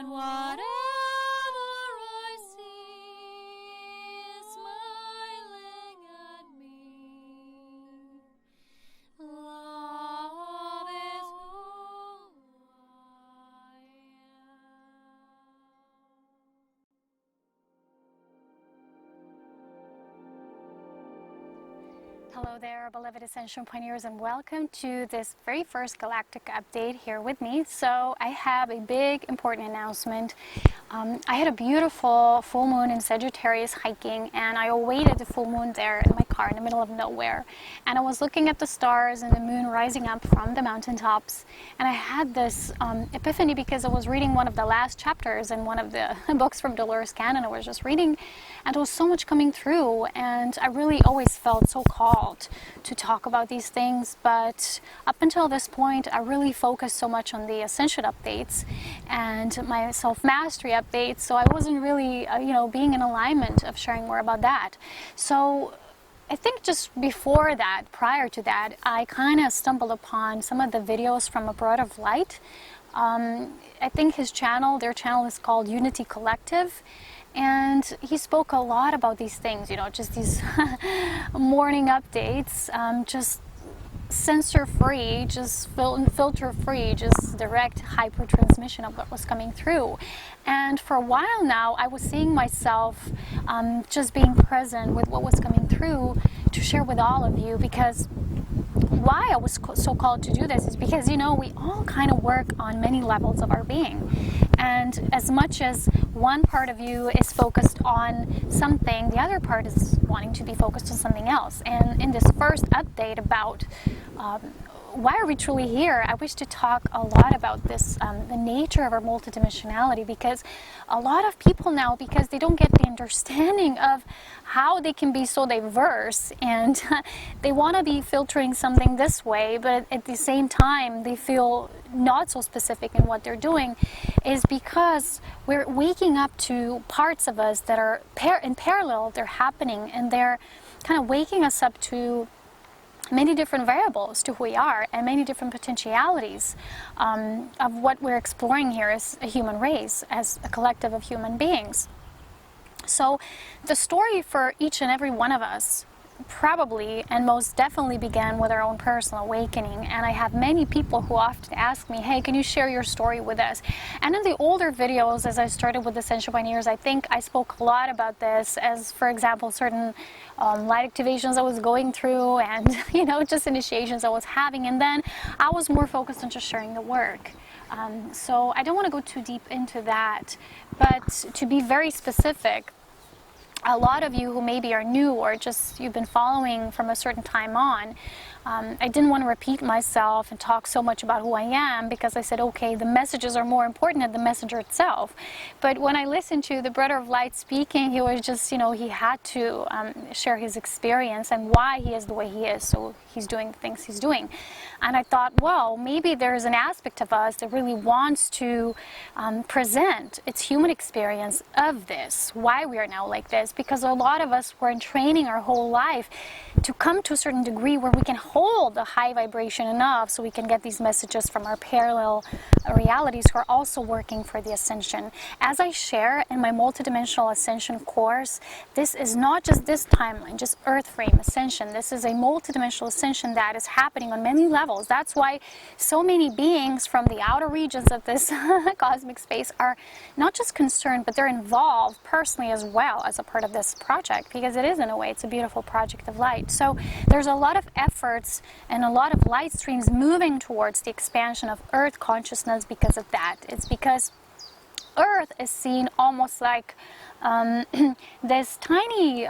and whatever I see is smiling at me. Love is who I am. Hello there, beloved Ascension pioneers, and welcome to this very first Galactic update here with me. So I have a big important announcement. I had a beautiful full moon in Sagittarius hiking, and I awaited the full moon there in my car in the middle of nowhere. And I was looking at the stars and the moon rising up from the mountaintops, and I had this epiphany because I was reading one of the last chapters in one of the books from Dolores Cannon. I was just reading, and there was so much coming through, and I really always felt so called to talk about these things. But up until this point, I really focused so much on the Ascension updates and my self-mastery updates, so I wasn't really being in alignment of sharing more about that. So I think just before that, prior to that, I kind of stumbled upon some of the videos from A Brother of Light. I think their channel is called Unity Collective, and he spoke a lot about these things, just these morning updates, just censor-free, just filter-free, just direct hyper transmission of what was coming through. And for a while now, I was seeing myself just being present with what was coming through to share with all of you, because why I was so called to do this is because, we all kind of work on many levels of our being. And as much as one part of you is focused on something, the other part is wanting to be focused on something else. And in this first update about why are we truly here, I wish to talk a lot about this, the nature of our multidimensionality, because a lot of people now, because they don't get the understanding of how they can be so diverse, and they want to be filtering something this way, but at the same time they feel not so specific in what they're doing, is because we're waking up to parts of us that are in parallel, they're happening, and they're kind of waking us up to many different variables to who we are and many different potentialities of what we're exploring here as a human race, as a collective of human beings. So the story for each and every one of us probably and most definitely began with our own personal awakening. And I have many people who often ask me, hey, can you share your story with us? And in the older videos, as I started with Ascension Pioneers, I think I spoke a lot about this, as for example, certain light activations I was going through, and just initiations I was having. And then I was more focused on just sharing the work. So I don't want to go too deep into that, but to be very specific, a lot of you who maybe are new or just you've been following from a certain time on, I didn't want to repeat myself and talk so much about who I am, because I said, okay, the messages are more important than the messenger itself. But when I listened to the Brother of Light speaking, he was just, he had to share his experience and why he is the way he is, so he's doing the things he's doing. And I thought, well, maybe there's an aspect of us that really wants to present its human experience of this, why we are now like this, because a lot of us were in training our whole life to come to a certain degree where we can hold a high vibration enough so we can get these messages from our parallel realities who are also working for the Ascension. As I share in my multidimensional Ascension course, this is not just this timeline, just Earth frame Ascension. This is a multidimensional Ascension that is happening on many levels. That's why so many beings from the outer regions of this cosmic space are not just concerned, but they're involved personally as well as a part of this project, because it is, in a way, it's a beautiful project of light. So there's a lot of efforts and a lot of light streams moving towards the expansion of Earth consciousness because of that. It's because Earth is seen almost like this tiny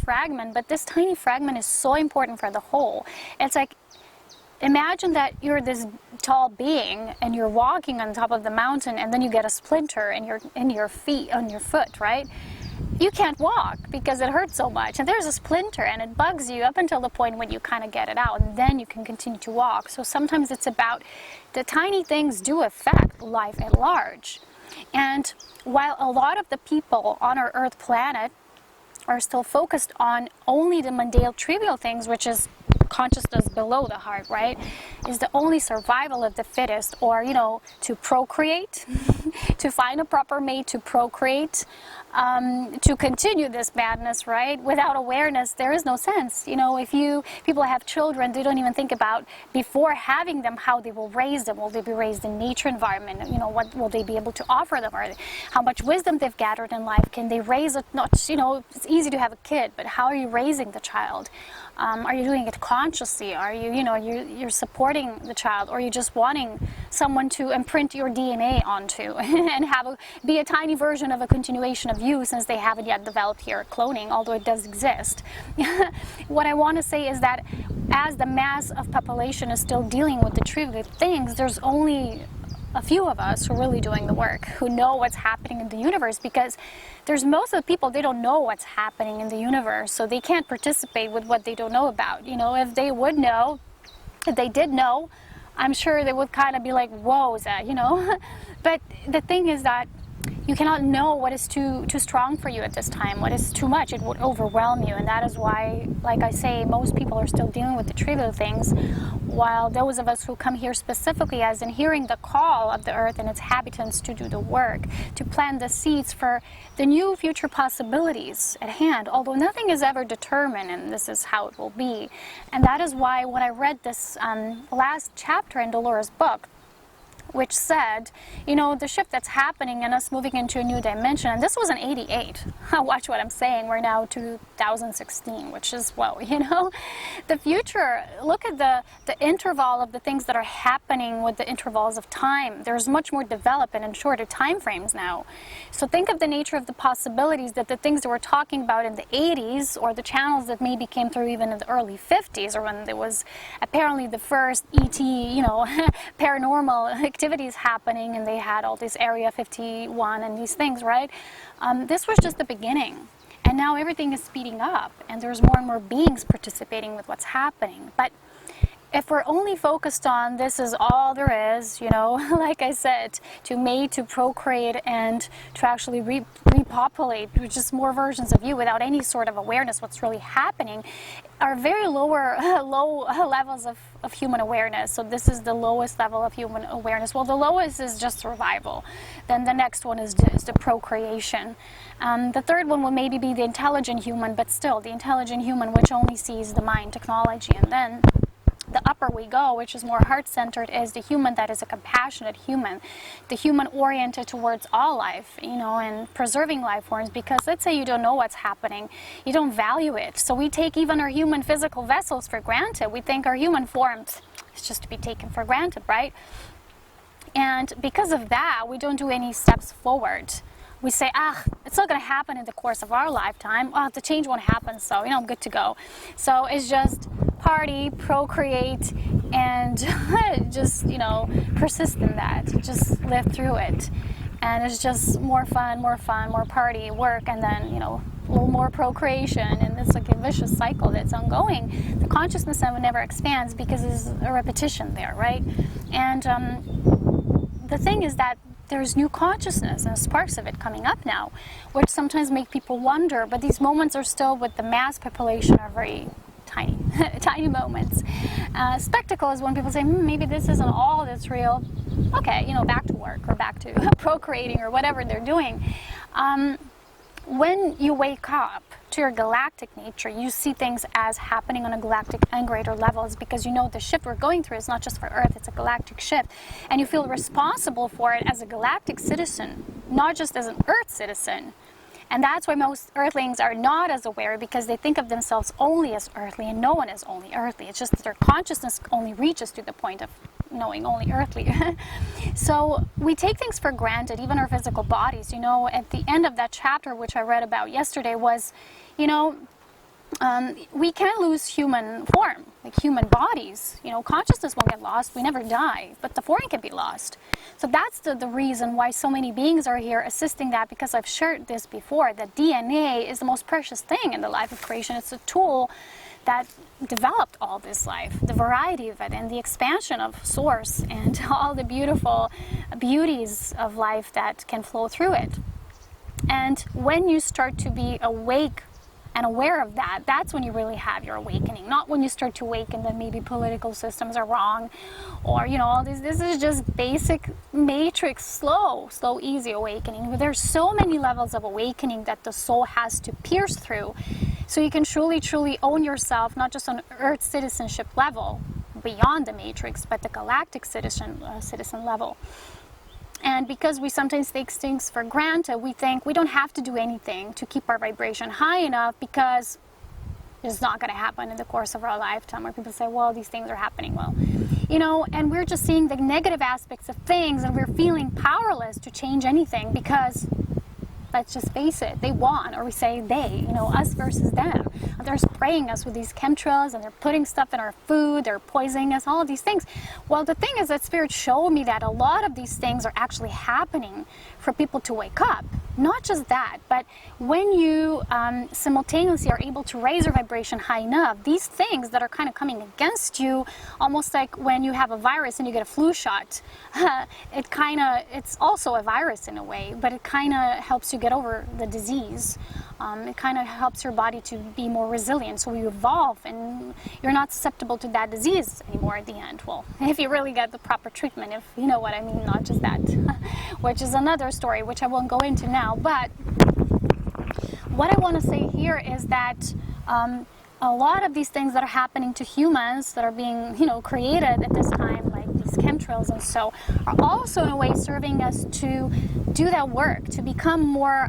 fragment, but this tiny fragment is so important for the whole. It's like, imagine that you're this tall being and you're walking on top of the mountain, and then you get a splinter in your foot, right? You can't walk because it hurts so much, and there's a splinter and it bugs you up until the point when you kind of get it out, and then you can continue to walk. So sometimes it's about the tiny things do affect life at large. And while a lot of the people on our Earth planet are still focused on only the mundane trivial things, which is consciousness below the heart, right, is the only survival of the fittest, or, you know, to procreate, to find a proper mate to procreate, to continue this madness, right? Without awareness, there is no sense. You know, if people have children, they don't even think about, before having them, how they will raise them. Will they be raised in nature environment? You know, what will they be able to offer them? Or how much wisdom they've gathered in life? Can they raise it? Not, you know, it's easy to have a kid, but how are you raising the child? Are you doing it consciously? Are you, you know, you're supporting the child, or are you just wanting someone to imprint your DNA onto and be a tiny version of a continuation of you, since they haven't yet developed here cloning, although it does exist. What I want to say is that as the mass of population is still dealing with the trivial things, there's only a few of us who are really doing the work, who know what's happening in the universe, because there's most of the people, they don't know what's happening in the universe, so they can't participate with what they don't know about. You know, if they would know, if they did know, I'm sure they would kind of be like, whoa, is that, you know? But the thing is that you cannot know what is too strong for you at this time, what is too much. It would overwhelm you, and that is why, like I say, most people are still dealing with the trivial things, while those of us who come here specifically as in hearing the call of the earth and its inhabitants to do the work, to plant the seeds for the new future possibilities at hand, although nothing is ever determined, and this is how it will be. And that is why when I read this last chapter in Dolores' book, which said, you know, the shift that's happening and us moving into a new dimension, and this was in 88. Watch what I'm saying, we're now 2016, which is, whoa, you know? The future, look at the interval of the things that are happening with the intervals of time. There's much more development in shorter time frames now. So think of the nature of the possibilities, that the things that we're talking about in the 80s, or the channels that maybe came through even in the early 50s, or when there was apparently the first ET, you know, paranormal activities happening, and they had all this Area 51 and these things, right? This was just the beginning, and now everything is speeding up, and there's more and more beings participating with what's happening. But if we're only focused on this is all there is, you know, like I said, to mate, to procreate, and to actually repopulate with just more versions of you without any sort of awareness what's really happening, are very low levels of human awareness. So this is the lowest level of human awareness. Well, the lowest is just survival. Then the next one is the procreation. The third one will maybe be the intelligent human, but still the intelligent human which only sees the mind, technology. And then the upper we go, which is more heart-centered, is the human that is a compassionate human, the human oriented towards all life, you know, and preserving life forms. Because let's say you don't know what's happening, you don't value it. So we take even our human physical vessels for granted. We think our human form is just to be taken for granted, right? And because of that, we don't do any steps forward. We say, it's not going to happen in the course of our lifetime. The change won't happen, so, you know, I'm good to go. So it's just party, procreate, and just, you know, persist in that. Just live through it. And it's just more fun, more party, work, and then, you know, a little more procreation. And it's like a vicious cycle that's ongoing. The consciousness never expands because there's a repetition there, right? And the thing is that there's new consciousness and sparks of it coming up now, which sometimes make people wonder, but these moments are still, with the mass population, are very tiny, tiny moments. Spectacle is when people say, maybe this isn't all that's real. Okay, you know, back to work, or back to procreating, or whatever they're doing. When you wake up to your galactic nature, you see things as happening on a galactic and greater levels, because you know the shift we're going through is not just for Earth, it's a galactic shift. And you feel responsible for it as a galactic citizen, not just as an Earth citizen. And that's why most Earthlings are not as aware, because they think of themselves only as earthly, and no one is only earthly. It's just that their consciousness only reaches to the point of knowing only earthly. So we take things for granted, even our physical bodies. You know, at the end of that chapter, which I read about yesterday, was, you know, we can lose human form, like human bodies. You know, consciousness won't get lost. We never die, but the form can be lost. So that's the reason why so many beings are here assisting that, because I've shared this before, that DNA is the most precious thing in the life of creation. It's a tool that developed all this life, the variety of it, and the expansion of source, and all the beautiful beauties of life that can flow through it. And when you start to be awake and aware of that, that's when you really have your awakening. Not when you start to awaken that maybe political systems are wrong, or all this. This is just basic matrix, slow, easy awakening. But there's so many levels of awakening that the soul has to pierce through, so you can truly own yourself, not just on Earth citizenship level, beyond the matrix, but the galactic citizen level. And because we sometimes take things for granted, we think we don't have to do anything to keep our vibration high enough, because it's not going to happen in the course of our lifetime. Where people say, well, these things are happening. Well, and we're just seeing the negative aspects of things, and we're feeling powerless to change anything, because let's just face it, they won, or we say they, us versus them. They're spraying us with these chemtrails, and they're putting stuff in our food, they're poisoning us, all of these things. Well, the thing is that Spirit showed me that a lot of these things are actually happening for people to wake up. Not just that, but when you simultaneously are able to raise your vibration high enough, these things that are kind of coming against you, almost like when you have a virus and you get a flu shot, it's also a virus in a way, but it kind of helps you get over the disease. It kind of helps your body to be more resilient, so you evolve and you're not susceptible to that disease anymore at the end. Well, if you really get the proper treatment, if you know what I mean, not just that, which is another story which I won't go into now. But what I want to say here is that a lot of these things that are happening to humans that are being created at this time, like these chemtrails and so, are also in a way serving us to do that work, to become more,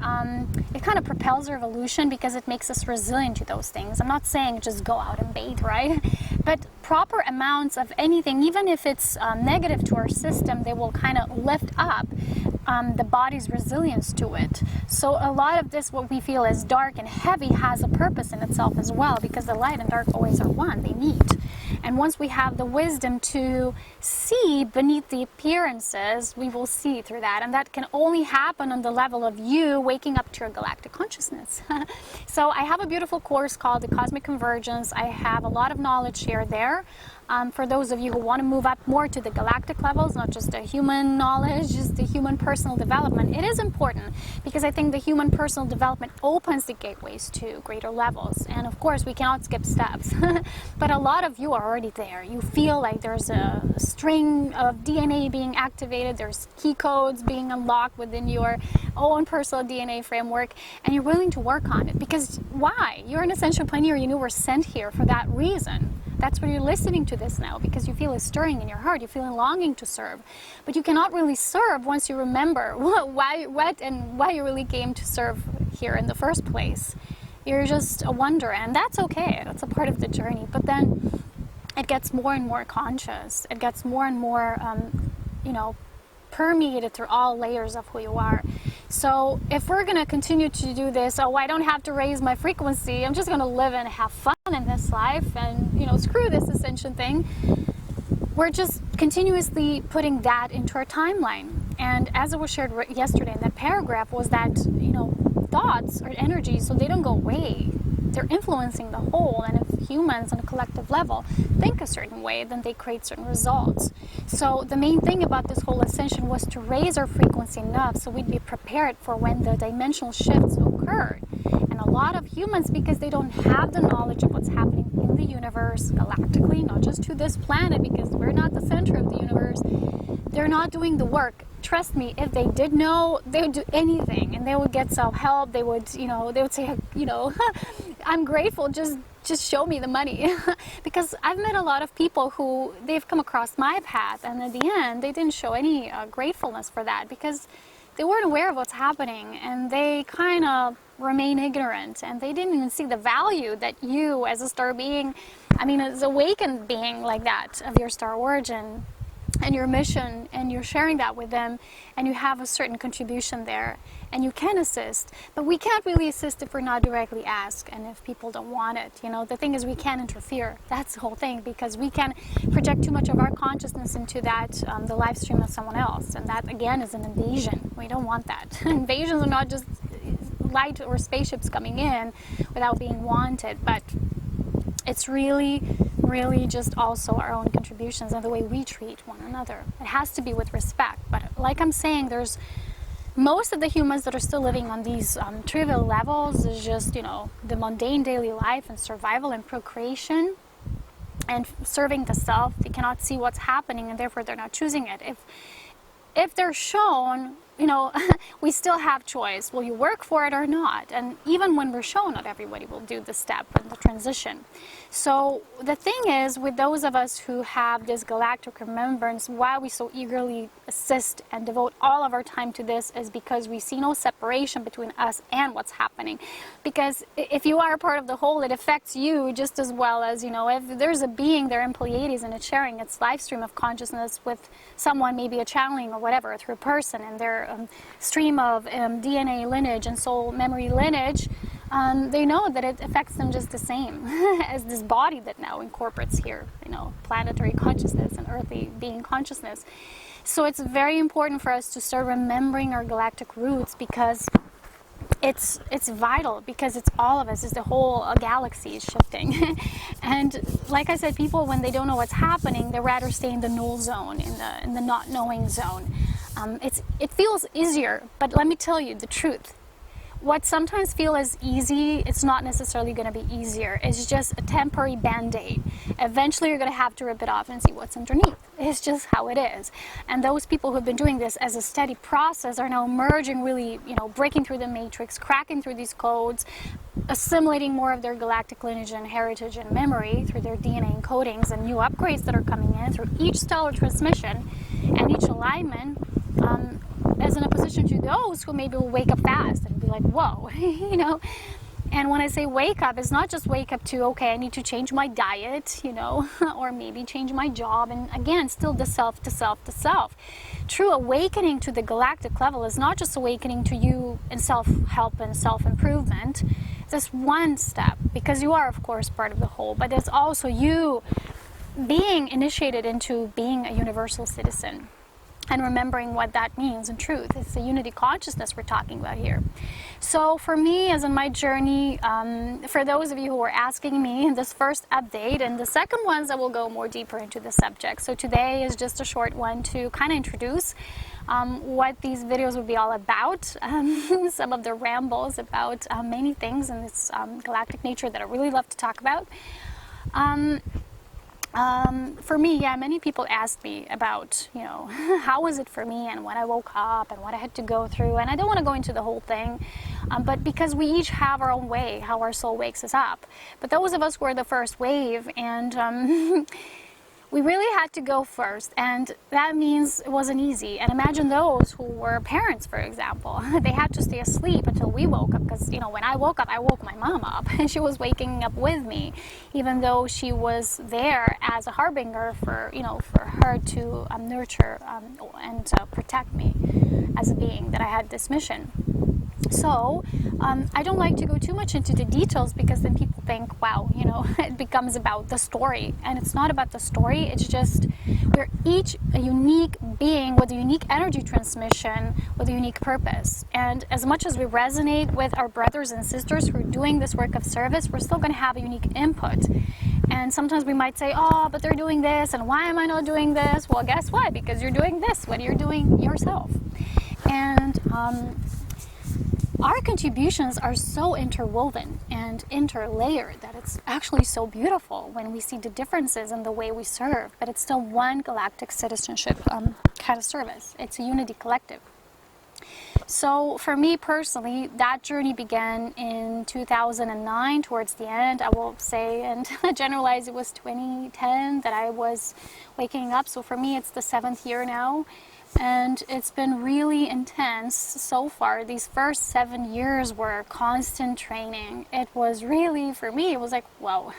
it kind of propels our evolution, because it makes us resilient to those things. I'm not saying just go out and bathe, right? But proper amounts of anything, even if it's negative to our system, they will kind of lift up the body's resilience to it. So a lot of this, what we feel is dark and heavy, has a purpose in itself as well, because the light and dark always are one, they meet. And once we have the wisdom to see beneath the appearances, we will see through that. And that can only happen on the level of you waking up to your galactic consciousness. So I have a beautiful course called the Cosmic Convergence. I have a lot of knowledge shared there. For those of you who want to move up more to the galactic levels, not just the human knowledge, just the human personal development, it is important, because I think the human personal development opens the gateways to greater levels. And of course, we cannot skip steps. But a lot of you are already there. You feel like there's a string of DNA being activated, there's key codes being unlocked within your own personal DNA framework, and you're willing to work on it. Because why? You're an Ascension Pioneer, you were sent here for that reason. That's why you're listening to this now, because you feel a stirring in your heart, you feel a longing to serve. But you cannot really serve once you remember why you really came to serve here in the first place. You're just a wanderer, and that's okay, that's a part of the journey. But then it gets more and more conscious, it gets more and more permeated through all layers of who you are. So if we're going to continue to do this, I don't have to raise my frequency, I'm just going to live and have fun in this life, and screw this ascension thing, we're just continuously putting that into our timeline. And as it was shared yesterday in that paragraph, was that thoughts are energies, so they don't go away. They're influencing the whole, and if humans on a collective level think a certain way, then they create certain results. So the main thing about this whole ascension was to raise our frequency enough so we'd be prepared for when the dimensional shifts occurred. And a lot of humans, because they don't have the knowledge of what's happening in the universe galactically, not just to this planet, because we're not the center of the universe, they're not doing the work. Trust me, if they did know, they would do anything, and they would get self-help. They would, they would say, I'm grateful, just show me the money. Because I've met a lot of people who they've come across my path, and at the end, they didn't show any gratefulness for that, because they weren't aware of what's happening, and they kind of remain ignorant, and they didn't even see the value that you, as a star being, as awakened being like that, of your star origin and your mission, and you're sharing that with them, and you have a certain contribution there, and you can assist. But we can't really assist if we're not directly asked, and if people don't want it. The thing is, we can't interfere. That's the whole thing, because we can project too much of our consciousness into that, the live stream of someone else, and that again is an invasion. We don't want that. Invasions are not just light or spaceships coming in without being wanted, but it's really just also our own contributions and the way we treat one another. It has to be with respect, but like I'm saying, there's most of the humans that are still living on these trivial levels is just, you know, the mundane daily life and survival and procreation and serving the self. They cannot see what's happening, and therefore they're not choosing it. If they're shown, you know, we still have choice. Will you work for it or not? And even when we're shown, not everybody will do the step and the transition. So the thing is, with those of us who have this galactic remembrance, why we so eagerly assist and devote all of our time to this is because we see no separation between us and what's happening. Because if you are a part of the whole, it affects you just as well as, you know, if there's a being there in Pleiades and it's sharing its live stream of consciousness with someone, maybe a channeling or whatever, through a person, and their stream of DNA lineage and soul memory lineage, they know that it affects them just the same as this body that now incorporates here, you know, planetary consciousness and earthly being consciousness. So it's very important for us to start remembering our galactic roots, because it's vital, because it's all of us. It's the whole galaxy is shifting. And like I said, people, when they don't know what's happening, they rather stay in the null zone, in the not knowing zone. It feels easier, but let me tell you the truth. What sometimes feels as easy, it's not necessarily going to be easier. It's just a temporary band-aid. Eventually you're going to have to rip it off and see what's underneath. It's just how it is. And those people who have been doing this as a steady process are now emerging, really, you know, breaking through the matrix, cracking through these codes, assimilating more of their galactic lineage and heritage and memory through their DNA encodings and new upgrades that are coming in through each stellar transmission and each alignment, as in opposition to those who maybe will wake up fast and be like, whoa, you know. And when I say wake up, it's not just wake up to, okay, I need to change my diet, you know, or maybe change my job. And again, still the self to self to self. True awakening to the galactic level is not just awakening to you in self-help and self-improvement. It's one step, because you are, of course, part of the whole, but it's also you being initiated into being a universal citizen. And remembering what that means in truth. It's the unity consciousness we're talking about here. So for me, as in my journey, for those of you who were asking me in this first update, and the second ones I will go more deeper into the subject. So today is just a short one to kind of introduce what these videos will be all about, some of the rambles about many things in this galactic nature that I really love to talk about. For me, yeah, many people asked me about, you know, how was it for me and when I woke up and what I had to go through. And I don't want to go into the whole thing, but because we each have our own way, how our soul wakes us up. But those of us who were the first wave, and we really had to go first, and that means it wasn't easy. And imagine those who were parents, for example. They had to stay asleep until we woke up, because, you know, when I woke up, I woke my mom up, and she was waking up with me, even though she was there as a harbinger for, you know, for her to nurture and protect me as a being, that I had this mission. So I don't like to go too much into the details, because then people think, wow, you know, it becomes about the story. And it's not about the story. It's just we're each a unique being with a unique energy transmission, with a unique purpose. And as much as we resonate with our brothers and sisters who are doing this work of service, we're still going to have a unique input. And sometimes we might say, oh, but they're doing this, and why am I not doing this? Well, guess what? Because you're doing this when you're doing yourself. And our contributions are so interwoven and interlayered that it's actually so beautiful when we see the differences in the way we serve, but it's still one galactic citizenship kind of service. It's a unity collective. So for me personally, that journey began in 2009 towards the end, I will say, and generalize it was 2010 that I was waking up. So for me, it's the 7th year now. And it's been really intense so far. These first 7 years were constant training. It was really, for me, it was like, whoa.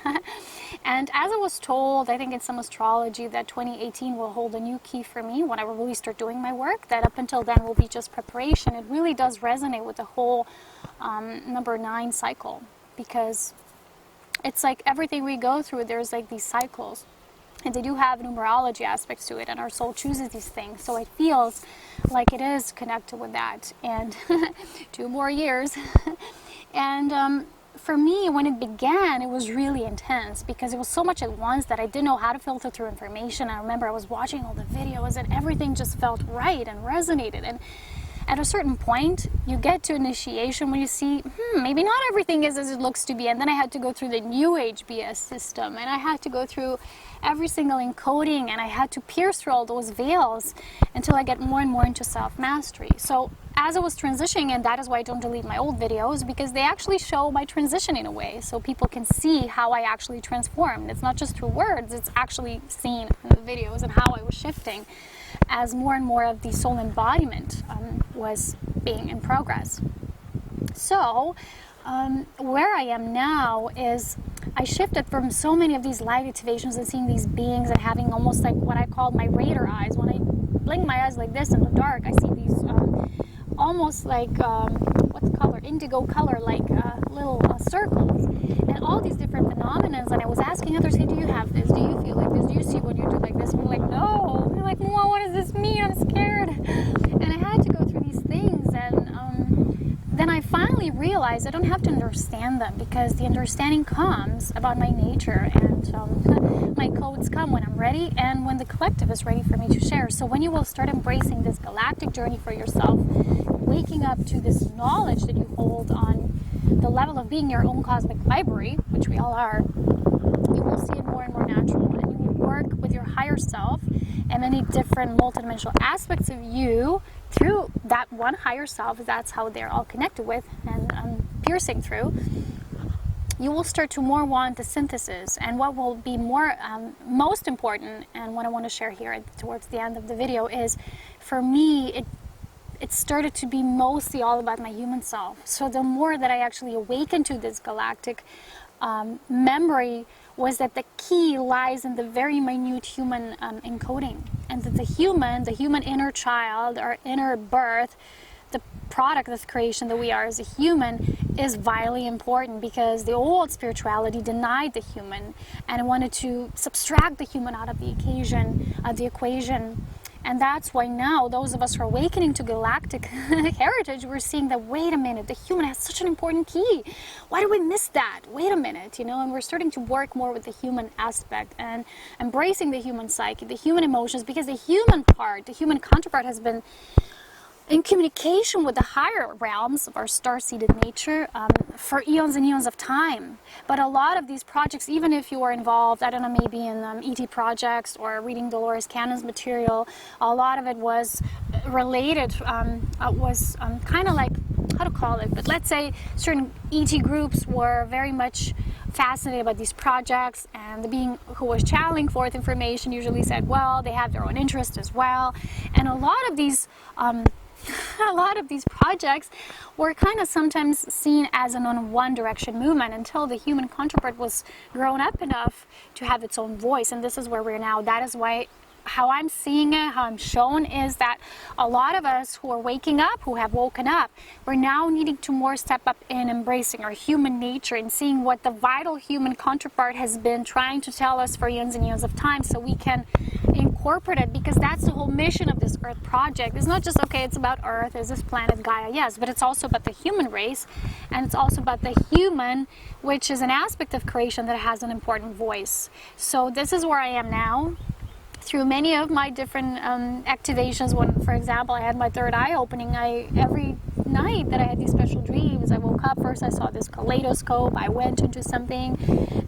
And as I was told, I think in some astrology, that 2018 will hold a new key for me when I will really start doing my work, that up until then will be just preparation. It really does resonate with the whole number 9 cycle, because it's like everything we go through, there's like these cycles. And they do have numerology aspects to it, and our soul chooses these things. So it feels like it is connected with that. And 2 more years. And for me, when it began, it was really intense, because it was so much at once that I didn't know how to filter through information. I remember I was watching all the videos, and everything just felt right and resonated. And at a certain point, you get to initiation when you see, maybe not everything is as it looks to be. And then I had to go through the New Age BS system, and I had to go through every single encoding, and I had to pierce through all those veils until I get more and more into self-mastery. So as I was transitioning, and that is why I don't delete my old videos, because they actually show my transition in a way, so people can see how I actually transformed. It's not just through words, it's actually seen in the videos and how I was shifting as more and more of the soul embodiment was being in progress. So where I am now is I shifted from so many of these light activations and seeing these beings and having almost like what I call my radar eyes. When I blink my eyes like this in the dark, I see these almost like what's the color, indigo color, like little circles, and all these different phenomena. And I was asking others, hey, do you have this? Do you feel like this? Do you see when you do like this? And we're like, no. They're like, well, what does this mean? I'm scared. And I had to go through these things, and then I finally realized I don't have to understand them, because the understanding comes about my nature, and my codes come when I'm ready and when the collective is ready for me to share. So when you will start embracing this galactic journey for yourself, waking up to this knowledge that you hold on the level of being your own cosmic library, which we all are, you will see it more and more natural, and you will work with your higher self and many different multidimensional aspects of you through that one higher self. That's how they're all connected with and piercing through. You will start to more want the synthesis, and what will be more most important, and what I want to share here towards the end of the video, is for me it started to be mostly all about my human self. So the more that I actually awakened to this galactic memory, was that the key lies in the very minute human encoding, and that the human inner child, our inner birth, the product of creation that we are as a human, is vitally important, because the old spirituality denied the human and wanted to subtract the human out of the equation. And that's why now those of us who are awakening to galactic heritage, we're seeing that, wait a minute, the human has such an important key. Why do we miss that? Wait a minute, and we're starting to work more with the human aspect and embracing the human psyche, the human emotions, because the human part, the human counterpart, has been in communication with the higher realms of our star-seeded nature for eons and eons of time. But a lot of these projects, even if you were involved, I don't know, maybe in ET projects or reading Dolores Cannon's material, a lot of it was related, was kind of like, how to call it, but let's say certain ET groups were very much fascinated by these projects, and the being who was channeling forth information usually said, well, they have their own interest as well. And a lot of these projects were kind of sometimes seen as an on one direction movement, until the human counterpart was grown up enough to have its own voice. And this is where we're now. That is why how I'm seeing it, how I'm shown, is that a lot of us who are waking up, who have woken up, we're now needing to more step up in embracing our human nature and seeing what the vital human counterpart has been trying to tell us for eons and eons of time, so we can incorporate it, because that's the whole mission of this Earth project. It's not just, okay, it's about Earth, is this planet Gaia, yes, but it's also about the human race, and it's also about the human, which is an aspect of creation that has an important voice. So this is where I am now. Through many of my different activations, when, for example, I had my third eye opening, every night that I had these special dreams, I woke up, first I saw this kaleidoscope, I went into something,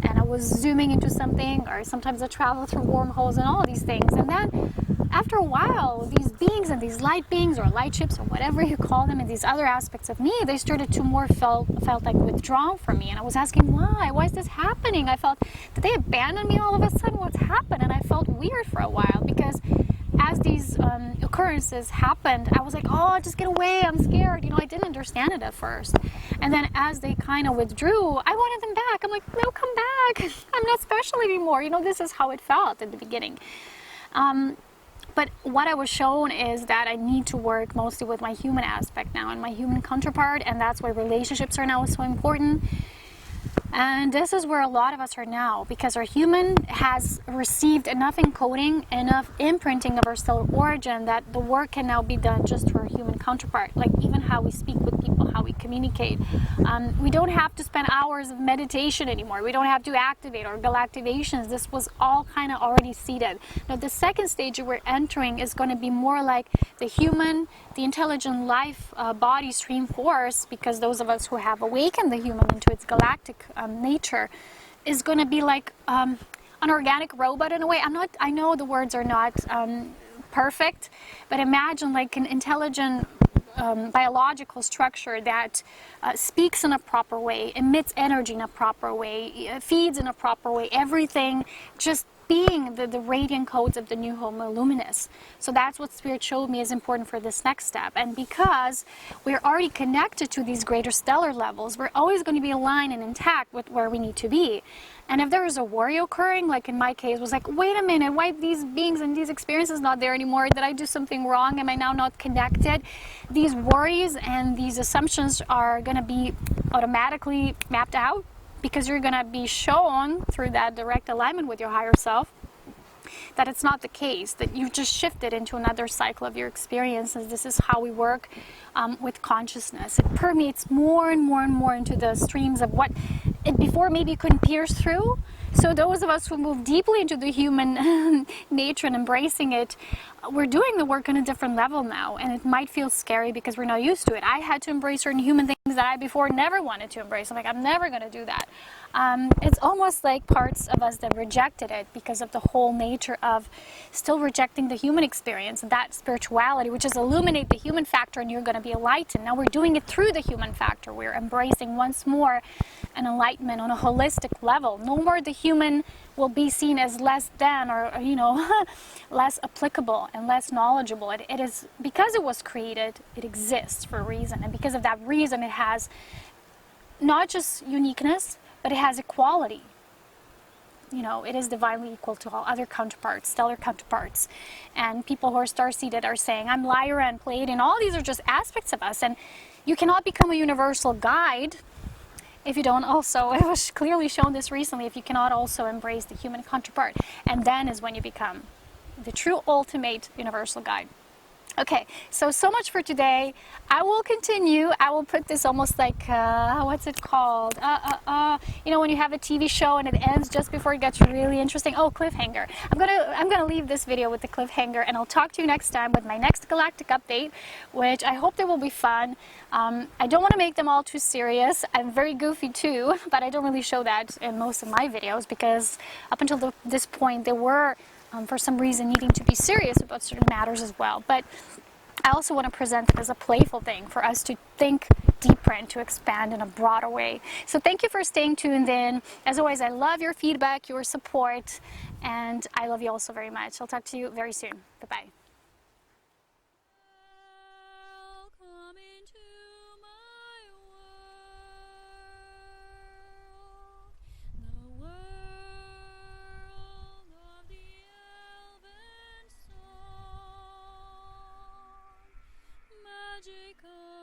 and I was zooming into something, or sometimes I traveled through wormholes and all these things. And then after a while, these beings and these light beings or light ships or whatever you call them, and these other aspects of me, they started to more felt like withdrawn from me. And I was asking, why is this happening? I felt, did they abandon me all of a sudden? What's happened? And I felt weird for a while, because as these occurrences happened, I was like, oh, just get away, I'm scared. I didn't understand it at first. And then as they kind of withdrew, I wanted them back. I'm like, no, come back. I'm not special anymore. This is how it felt at the beginning. But what I was shown is that I need to work mostly with my human aspect now and my human counterpart, and that's why relationships are now so important. And this is where a lot of us are now, because our human has received enough encoding, enough imprinting of our stellar origin, that the work can now be done just for our human counterpart. Like even how we speak with people, how we communicate. We don't have to spend hours of meditation anymore. We don't have to activate our galactivations. This was all kind of already seated. Now the second stage we're entering is going to be more like the human, the intelligent life body stream force, because those of us who have awakened the human into its galactic nature is going to be like an organic robot in a way. I know the words are not perfect, but imagine like an intelligent biological structure that speaks in a proper way, emits energy in a proper way, feeds in a proper way, everything just being the radiant codes of the new Homo luminous. So that's what Spirit showed me is important for this next step. And because we're already connected to these greater stellar levels, we're always going to be aligned and intact with where we need to be. And if there is a worry occurring, like in my case, was like, wait a minute, why these beings and these experiences not there anymore? Did I do something wrong? Am I now not connected? These worries and these assumptions are going to be automatically mapped out, because you're going to be shown through that direct alignment with your higher self that it's not the case, that you've just shifted into another cycle of your experiences. This is how we work with consciousness. It permeates more and more and more into the streams of what it before maybe couldn't pierce through. So those of us who move deeply into the human nature and embracing it, we're doing the work on a different level now, and it might feel scary because we're not used to it. I had to embrace certain human things that I before never wanted to embrace. I'm like, I'm never going to do that. It's almost like parts of us that rejected it because of the whole nature of still rejecting the human experience, that spirituality, which is illuminate the human factor, and you're going to be enlightened. Now we're doing it through the human factor. We're embracing once more an enlightenment on a holistic level. No more the human will be seen as less than, or you know, less applicable and less knowledgeable. It is, because it was created, it exists for a reason, and because of that reason it has not just uniqueness, but it has equality. You know, it is divinely equal to all other counterparts, stellar counterparts. And people who are star-seeded are saying, I'm Lyra and Pleiadian. All these are just aspects of us, and you cannot become a universal guide if you don't also, it was clearly shown this recently, if you cannot also embrace the human counterpart. And then is when you become the true ultimate universal guide. Okay, so much for today. I will continue. I will put this almost like, what's it called? You know, when you have a TV show and it ends just before it gets really interesting. Oh, cliffhanger. I'm gonna leave this video with the cliffhanger, and I'll talk to you next time with my next galactic update, which I hope they will be fun. I don't want to make them all too serious. I'm very goofy too, but I don't really show that in most of my videos, because up until this point they were for some reason needing to be serious about certain matters as well. But I also want to present it as a playful thing for us to think deeper and to expand in a broader way. So thank you for staying tuned in. As always, I love your feedback, your support, and I love you all so very much. I'll talk to you very soon. Bye-bye. Magical.